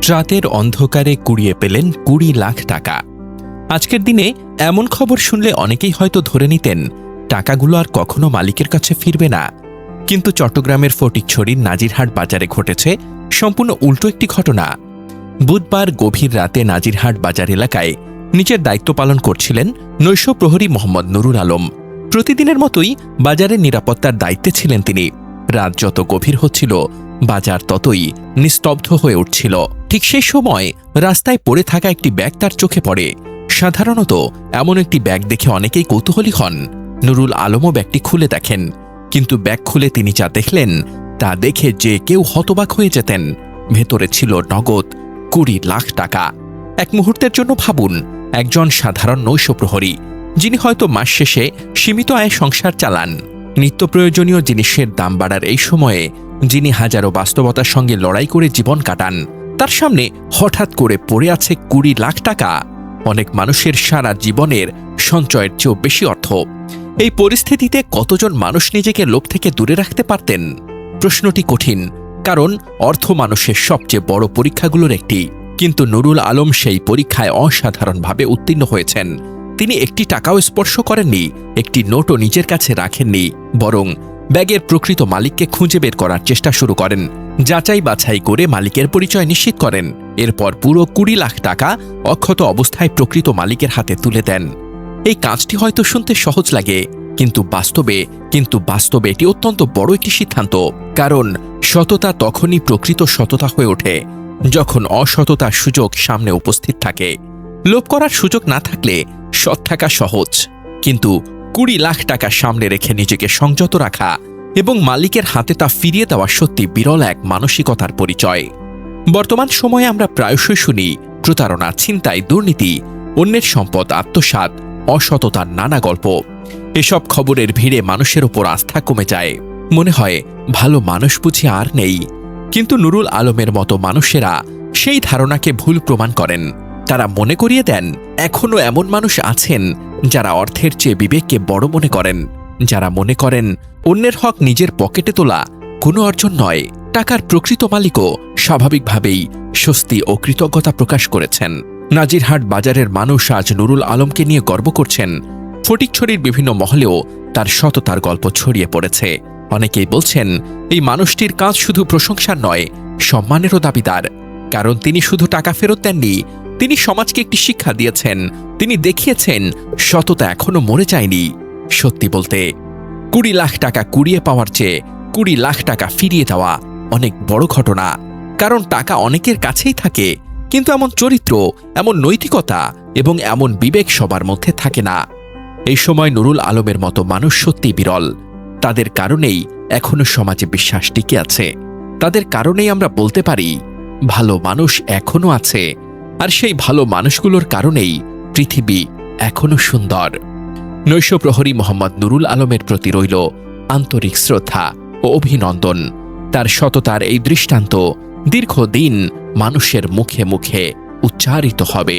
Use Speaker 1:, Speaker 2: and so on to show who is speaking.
Speaker 1: রাতের অন্ধকারে কুড়িয়ে পেলেন 20 লাখ টাকা। আজকের দিনে এমন খবর শুনলে অনেকেই হয়তো ধরে নিতেন টাকাগুলো আর কখনো মালিকের কাছে ফিরবে না। কিন্তু চট্টগ্রামের ফটিকছড়ির নাজিরহাট বাজারে ঘটেছে সম্পূর্ণ উল্টো একটি ঘটনা। বুধবার গভীর রাতে নাজিরহাট বাজার এলাকায় নিজের দায়িত্ব পালন করছিলেন নৈশ প্রহরী মোহাম্মদ নুরুল আলম। প্রতিদিনের মতোই বাজারের নিরাপত্তার দায়িত্বে ছিলেন তিনি। রাত যত গভীর হচ্ছিল বাজার ততই নিস্তব্ধ হয়ে উঠছিল। ঠিক সেই সময় রাস্তায় পড়ে থাকা একটি ব্যাগ তার চোখে পড়ে। সাধারণত এমন একটি ব্যাগ দেখে অনেকেই কৌতূহলী হন। নুরুল আলমও ব্যাগটি খুলে দেখেন, কিন্তু ব্যাগ খুলে তিনি যা দেখলেন তা দেখে যে কেউ হতবাক হয়ে যেতেন। ভেতরে ছিল নগদ 20 লাখ টাকা। এক মুহূর্তের জন্য ভাবুন, একজন সাধারণ নৈশ প্রহরী যিনি হয়তো মাস শেষে সীমিত আয়ে সংসার চালান, নিত্য প্রয়োজনীয় জিনিসের দাম বাড়ার এই সময়ে যিনি হাজারো বাস্তবতার সঙ্গে লড়াই করে জীবন কাটান, তার সামনে হঠাৎ করে পড়ে আছে 20 লাখ টাকা। অনেক মানুষের সারা জীবনের সঞ্চয়ের চেয়েও বেশি অর্থ। এই পরিস্থিতিতে কতজন মানুষ নিজেকে লোভ থেকে দূরে রাখতে পারতেন? প্রশ্নটি কঠিন, কারণ অর্থ মানুষের সবচেয়ে বড় পরীক্ষাগুলোর একটি। কিন্তু নুরুল আলম সেই পরীক্ষায় অসাধারণভাবে উত্তীর্ণ হয়েছেন। তিনি একটি টাকাও স্পর্শ করেননি, একটি নোটও নিজের কাছে রাখেননি, বরং ব্যাগের প্রকৃত মালিককে খুঁজে বের করার চেষ্টা শুরু করেন। যাচাই বাছাই করে মালিকের পরিচয় নিশ্চিত করেন। এরপর পুরো 20 লাখ টাকা অক্ষত অবস্থায় প্রকৃত মালিকের হাতে তুলে দেন। এই কাজটি হয়তো শুনতে সহজ লাগে, কিন্তু বাস্তবে এটি অত্যন্ত বড় একটি সিদ্ধান্ত। কারণ সততা তখনই প্রকৃত সততা হয়ে ওঠে যখন অসততার সুযোগ সামনে উপস্থিত থাকে। লোভ করার সুযোগ না থাকলে সৎ থাকা সহজ, কিন্তু 20 লাখ টাকা সামনে রেখে নিজেকে সংযত রাখা এবং মালিকের হাতে তা ফিরিয়ে দেওয়া সত্যি বিরল এক মানসিকতার পরিচয়। বর্তমান সময়ে আমরা প্রায়শই শুনি প্রতারণা, ছিনতাই, দুর্নীতি, অন্যের সম্পদ আত্মসাৎ, অসততার নানা গল্প। এসব খবরের ভিড়ে মানুষের ওপর আস্থা কমে যায়। মনে হয় ভালো মানুষ বুঝি আর নেই। কিন্তু নুরুল আলমের মতো মানুষেরা সেই ধারণাকে ভুল প্রমাণ করেন। তারা মনে করিয়ে দেন এখনও এমন মানুষ আছেন যারা অর্থের চেয়ে বিবেককে বড় মনে করেন, যারা মনে করেন অন্যের হক নিজের পকেটে তোলা কোনো অর্জন নয়। টাকার প্রকৃত মালিকও স্বাভাবিকভাবেই স্বস্তি ও কৃতজ্ঞতা প্রকাশ করেছেন। নাজিরহাট বাজারের মানুষ আজ নুরুল আলমকে নিয়ে গর্ব করছেন। ফটিকছড়ির বিভিন্ন মহলেও তার সততার গল্প ছড়িয়ে পড়েছে। অনেকেই বলছেন এই মানুষটির কাজ শুধু প্রশংসার নয়, সম্মানেরও দাবিদার। কারণ তিনি শুধু টাকা ফেরত দেননি, তিনি সমাজকে একটি শিক্ষা দিয়েছেন। তিনি দেখিয়েছেন সততা এখনো মরে যায়নি। সত্যি বলতে 20 লাখ টাকা কুড়িয়ে পাওয়ার চেয়ে 20 লাখ টাকা ফিরিয়ে দেওয়া অনেক বড় ঘটনা। কারণ টাকা অনেকের কাছেই থাকে, কিন্তু এমন চরিত্র, এমন নৈতিকতা এবং এমন বিবেক সবার মধ্যে থাকে না। এই সময় নুরুল আলমের মতো মানুষ সত্যি বিরল। তাদের কারণেই এখনো সমাজে বিশ্বাস টিকে আছে। তাদের কারণেই আমরা বলতে পারি ভালো মানুষ এখনো আছে, আর সেই ভালো মানুষগুলোর কারণেই পৃথিবী এখনো সুন্দর। নৈশ প্রহরী মোহাম্মদ নুরুল আলমের প্রতি রইল আন্তরিক শ্রদ্ধা ও অভিনন্দন। তার সততার এই দৃষ্টান্ত দীর্ঘদিন মানুষের মুখে মুখে উচ্চারিত হবে।